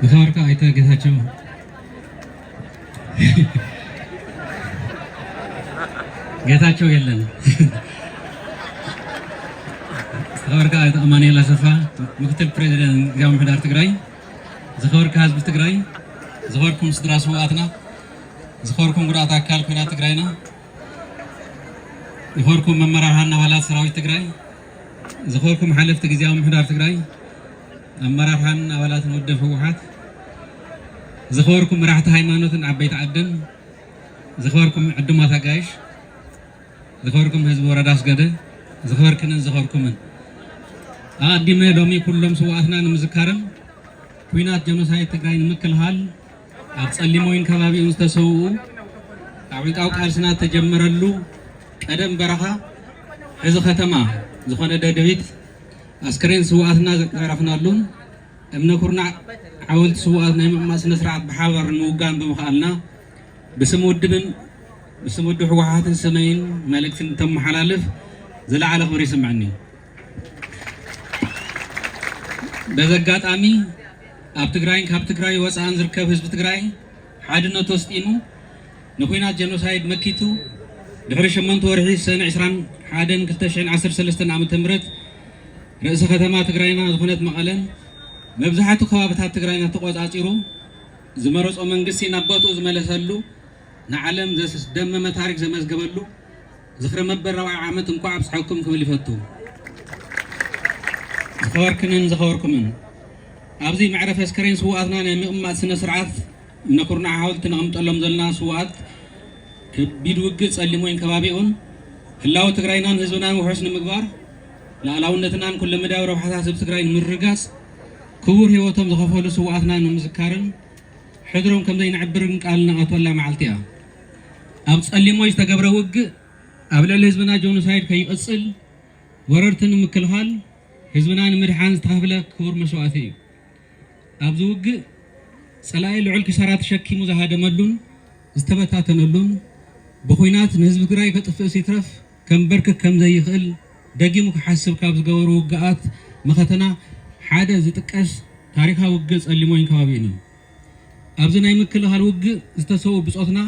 ዝኸበርካ ኣይተ ጌታቸው ጌታቸው የለን ዝኸበርካ ኣይተ አማኑኤል አሰፋ ምክትል ፕሬዚደንት ጊዜያዊ ምምሕዳር ትግራይ ዝኸበርካ ህዝቢ ትግራይ ዝኸበርኩም ስድራ ሰውኣትና ዝኸበርኩም ጉዳት ኣካል ኩናት ትግራይና ዝኸበርኩም መመራርሃና ኣባላት ሰራዊት ትግራይ ዝኸበርኩም ሓለፍቲ ጊዜያዊ ምምሕዳር ትግራይ አመራርሃን አባላትን ውድብ ህወሓት ዝኸበርኩም መራሕቲ ሃይማኖትን ዓበይቲ ዓድን ዝኸበርኩም ዕዱማት ኣጋይሽ ዝኸበርኩም ህዝቢ ወረዳ ኣስገደ ዝኸበርክንን ዝኸበርኩምን ኣዲመ ሎሚ ኩሎም ሰዋእትና ንምዝካርን ኩናት ጀኖሳይድ ትግራይ ንምክልኻል ኣብ ጸሊሞይን ከባቢኡን ዝተሰውኡ ኣብ ዕንቃው ቃልስና ተጀመረሉ ቀደም በረኻ ሕዚ ከተማ ዝኾነ ደደቢት አስከሬን ሰዋእትና ዘዕረፍናሉን እምነ ኩርናዕ ሓወልቲ ሰዋእት ናይ ምቕማጥ ስነ ስርዓት ብሓባር ንምውጋን ብምኽኣልና ብስም ውድብን ብስም ውድብ ህወሓትን ሰመይን መልእክትን ተመሓላልፍ ዝለዓለ ክብሪ ይስምዐኒ በዚ ኣጋጣሚ ኣብ ትግራይን ካብ ትግራይ ወፃእን ዝርከብ ህዝቢ ትግራይ ሓድነቱ ወስጢኑ ንኩናት ጀኖሳይድ መኪቱ ድሕሪ 8 ወርሒ ሰነ 21 2013 ዓ.ም ርእሰ ከተማ ትግራይና ዝኾነት መቐለን መብዛሕትኡ ከባቢታት ትግራይና ተቆፃፂሩ ዝመረፆ መንግስቲ ናብ ቦትኡ ዝመለሰሉ ንዓለም ዘስደመመ ታሪክ ዘመዝገበሉ ዝኽሪ መበል 40 ዓመት እንኳ ኣብፅሐኩም ክብል ይፈቱ ዝኸበርክንን ዝኸበርኩምን ኣብዚ መዕረፊ አስከሬን ሰዋእትና ናይ ምቕማጥ ስነ ስርዓት እምነ ኩርናዕ ሓወልቲ ነቐምጠሎም ዘለና ሰዋእት ከቢድ ውግእ ጸሊሞይን ከባቢኡን ህላዊ ትግራይናን ህዝብናን ውሑስ ንምግባር ላዕላውነትናን ኩሉ መዳብ ረብሓታት ህዝቢ ትግራይ ንምርጋፅ ክቡር ህይወቶም ዝኸፈሉ ሰዋእትና ንምዝካርን ሕድሮም ከምዘይ ንዕብርን ቃል ንኣትወላ መዓልቲ እያ ኣብ ጸሊሞይ ዝተገብረ ውግእ ኣብ ልዕሊ ህዝብና ጆኖሳይድ ከይቕፅል ወረርቲ ንምክልኻል ህዝብና ንምድሓን ዝተኸፍለ ክቡር መስዋእቲ እዩ ኣብዚ ውግእ ጸላኢ ልዑል ኪሳራ ተሸኪሙ ዝሃደመሉን ዝተበታተነሉን ብኹናት ንህዝቢ ትግራይ ከጥፍእ ሲትረፍ ከምበርክክ ከምዘይኽእል ደጊሙ ክሓስብ ካብ ዝገበሩ ውግኣት መኸተና ሓደ ዝጥቀስ ታሪካዊ ውግእ ጸሊሞይን ከባቢኡን እዩ ኣብዚ ናይ ምክልኻል ውግእ ዝተሰውኡ ብፆትና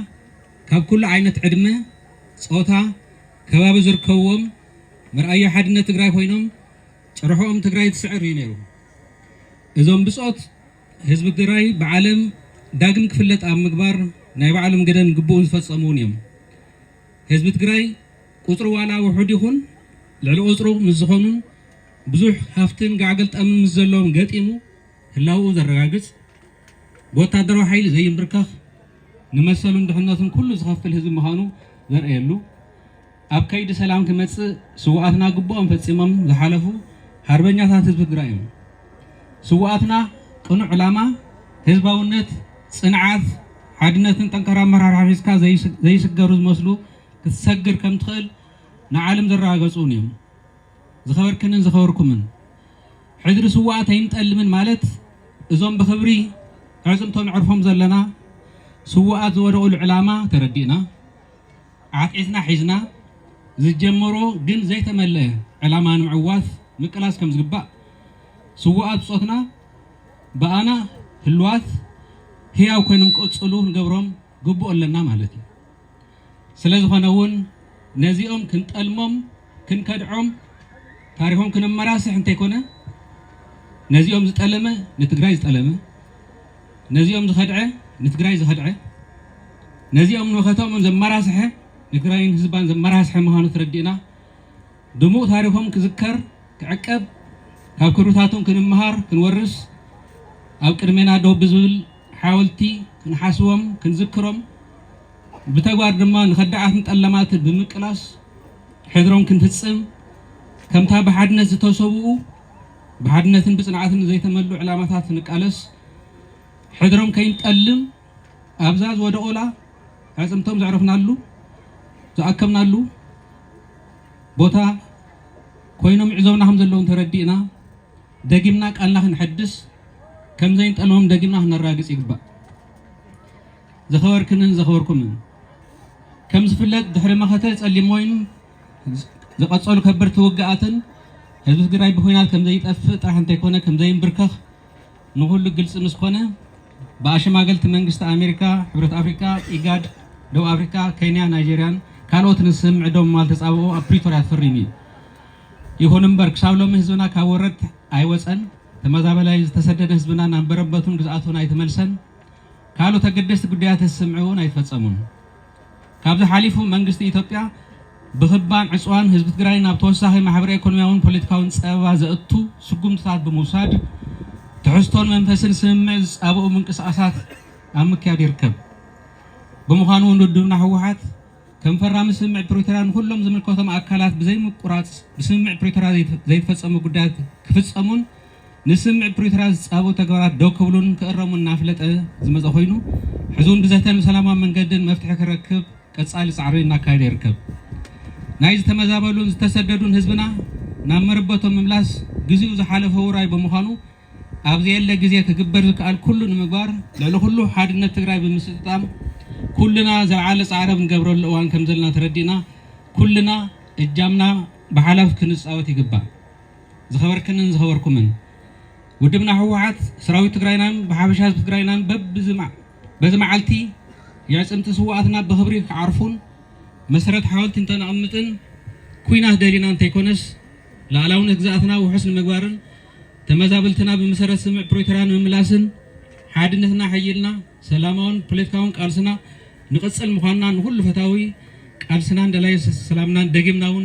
ካብ ኩሉ ዓይነት ዕድመ ፆታ ከባቢ ዝርከብዎም መርኣያ ሓድነት ትግራይ ኮይኖም ጭርሖኦም ትግራይ ትስዕር እዩ ነይሩ እዞም ብፆት ህዝቢ ትግራይ ብዓለም ዳግም ክፍለጥ ኣብ ምግባር ናይ ባዕሎም ገደን ግቡኡን ዝፈፀሙን እዮም ህዝቢ ትግራይ ቁፅሩ ዋላ ውሑድ ይኹን ልዕሊ ቁፅሩ ምስ ዝኾኑን ብዙሕ ሃፍትን ጋዕገል ጠምን ምስ ዘለዎም ገጢሙ ህላውኡ ዘረጋግፅ ብወታደራዊ ሓይሊ ዘይንብርከኽ ንመሰሉን ድሕነቱን ኩሉ ዝኸፍል ህዝቢ ምዃኑ ዘርእየሉ ኣብ ከይዲ ሰላም ክመፅእ ሰዋእትና ግቡኦም ፈፂሞም ዝሓለፉ ሃርበኛታት ህዝቢ ትግራይ እዮም ሰዋእትና ቅኑዕ ዕላማ ህዝባውነት ጽንዓት ሓድነትን ጠንካራ ኣመራርሓ ሒዝካ ዘይስገሩ ዝመስሉ ክትሰግር ከም ትኽእል ንዓለም ዘረጋገፁን እዮም ዝኸበርክንን ዝኸበርኩምን ሕድሪ ሰዋእት ኣይንጠልምን ማለት እዞም ብክብሪ ዕፅምቶም ንዕርፎም ዘለና ሰዋእት ዝወደቑሉ ዕላማ ተረዲእና ዓቂትና ሒዝና ዝጀመሮ ግን ዘይተመለአ ዕላማ ንምዕዋት ምቅላስ ከም ዝግባእ ሰዋእት ብፆትና ብኣና ህልዋት ህያው ኮይኖም ክቕፅሉ ንገብሮም ግቡእ ኣለና ማለት እዩ ስለዝኾነ እውን ነዚኦም ክንጠልሞም ክንከድዖም ታሪኾም ክነመራስሕ እንተይኮነ ነዚኦም ዝጠለመ ንትግራይ ዝጠለመ ነዚኦም ዝኸድዐ ንትግራይ ዝኸድዐ ነዚኦም ንወኸቶምን ዘመራስሐ ንትግራይን ህዝባን ዘመራስሐ ምዃኑ ተረዲእና ድሙቕ ታሪኾም ክዝከር ክዕቀብ ካብ ክብርታቶም ክንምሃር ክንወርስ ኣብ ቅድሜና ደው ብዝብል ሓወልቲ ክንሓስቦም ክንዝክሮም ብተግባር ድማ ንኸዳዓትን ጠለማትን ብምቅላስ ሕድሮም ክንፍፅም ከምታ ብሓድነት ዝተሰብኡ ብሓድነትን ብፅንዓትን ዘይተመሉ ዕላማታት ንቃለስ ሕድሮም ከይንጠልም ኣብዛ ዝወደቑላ ዕፅምቶም ዘዕረፍናሉ ዝኣከብናሉ ቦታ ኮይኖም ዕዘውና ከም ዘለውን ተረዲእና ደጊምና ቃልና ክንሕድስ ከምዘይንጠልሞም ደጊምና ክነራግፅ ይግባእ ዝኸበርክንን ዝኸበርኩምን ከም ዝፍለጥ ድሕሪ መኸተ ጸሊሞይን ዝቐፀሉ ከበድቲ ውግኣትን ህዝቢ ትግራይ ብኹናት ከምዘይጠፍእ ጥራሕ እንተይኮነ ከምዘይንብርከኽ نقول لجلس مسكونة باشماغلت منجست أمريكا حبرة أفريقيا إيجاد دو أفريقيا كينيا نيجيريان كانوا تنسم عندهم مال تسأبوا أبريتوريا فريمي يهونم برك شاولهم هزبنا كورت أيوسن تمازابلا يتسدد هزبنا نبربتون جزءاتون أيتملسن كانوا تقدست قديات السمعون أيتفتصمون كابز حليفو منجست إثيوبيا بخبان عصوان هزب تግራይ ናብ ተወሳኺ ማሕበራዊ ኢኮኖሚያውን ፖለቲካውን ጸባ ዘእቱ ስጉምትታት በመውሳድ ትሕዝቶን መንፈስን ስምምዕ ዝጻብኡ ምንቅስቃሳት ኣብ ምክያድ ይርከብ ብምዃኑ ወንድድና ህወሓት ከም ፈራሚ ስምምዕ ፕሪቶሪያን ኩሎም ዝምልከቶም ኣካላት ብዘይ ምቁራጽ ብስምምዕ ፕሪቶሪያ ዘይተፈጸሙ ጉዳያት ክፍጸሙን ንስምምዕ ፕሪቶሪያ ዝጻብኡ ተግባራት ደው ክብሉን ክእረሙን እናፍለጠ ዝመጸ ኮይኑ ሕዙን ብዘተን ሰላማዊ መንገድን መፍትሒ ክረክብ ቀጻሊ ጻዕሪ እናካየደ ይርከብ نايز تمزابلون تسددون هزبنا نامربتهم مملاس جزء زحالة فوراي بمخانو أبزي الله جزية كجبر كال كل نمبار لأنه كله حادنا تجري بمستقام كلنا زعالة عرب نجبر الأوان كم زلنا تردينا كلنا الجامنا بحالف كنس أو تجبا زخبر كنن زخبر كمن ودبنا هوعات سراوي تجرينا بحبشات تجرينا بزمع علتي يعزم تسوقاتنا بخبري عارفون مسرت حاولت انت نعمتن كوينه دلينا انت يكونس لالاون اجزاتنا وحسن مغبارن تمزابلتنا بمسرت سمع بروتران وملاسن حادنتنا حيلنا سلامون بوليتيكاون قالسنا نقصل مخاننا كل فتاوي قالسنا اندلاي سلامنا دغيمناون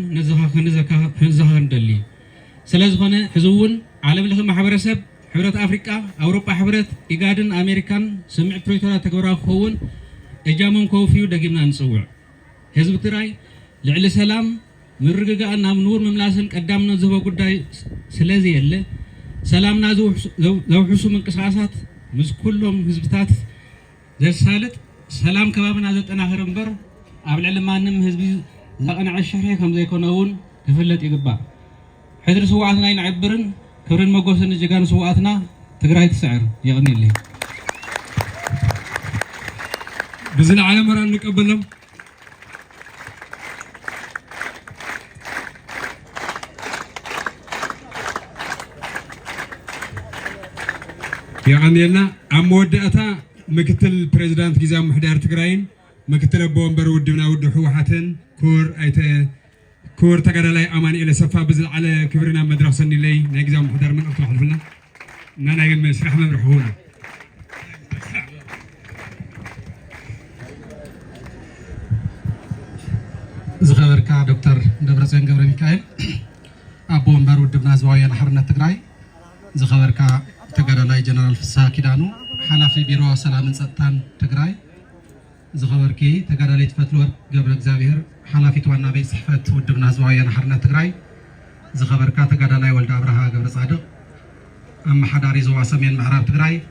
نزها ندلي سلازخونه حزون عالم لخ محبرسب حبرت افريقيا اوروبا حبرت ايجادن امريكان سمع بروترا تغبرا خوون اجامون كوفيو دغيمنا نصوع حزب تراي لعل سلام مرغغا نور مملاسن قدامنا زبا غداي سلازي يله سلامنا زو حسو منقساسات مس كلهم حزبታት ዘሳልጥ ሰላም ከባብና ዘጠናኸረ እንበር ኣብ ልዕሊ ማንም ህዝቢ ዘቀንዐ ሸርሒ ከም ዘይኮነውን ክፍለጥ ይግባእ ሕድሪ ስዋዕትና ይንዕብርን ክብርን መጎስን ጅጋን ስዋዕትና ትግራይ ትስዕር ይቕኒልኝ ብዝና ዓለመራ ንቀበሎም يعنينا أمودأتا مكتل بريزيدنت جزام محدار تجراين مكتل بومبر ودنا ود حوحاتن كور أيت كور تجرى أمان إلى سفا بزل على كبرنا مدرسة نيلي نجزام محدار من أطلع حلفنا نانا يجمع سرح من رحونا زغيرك دكتور دبرزين جبر ميكائيل أبومبر ودنا زوايا نحرنا تجراي زغيرك تجرى جنرال فسا كيدانو حلفي بيرو سلام سلطان تجراي زغوركي تجرى تفتلور قبل زاوير حلفي توانا بي صحفت ودبنا زوايا نحرنا تجراي زغوركا تجرى ولد ابرها قبل صادق ام حداري زوا سمين معراب تجراي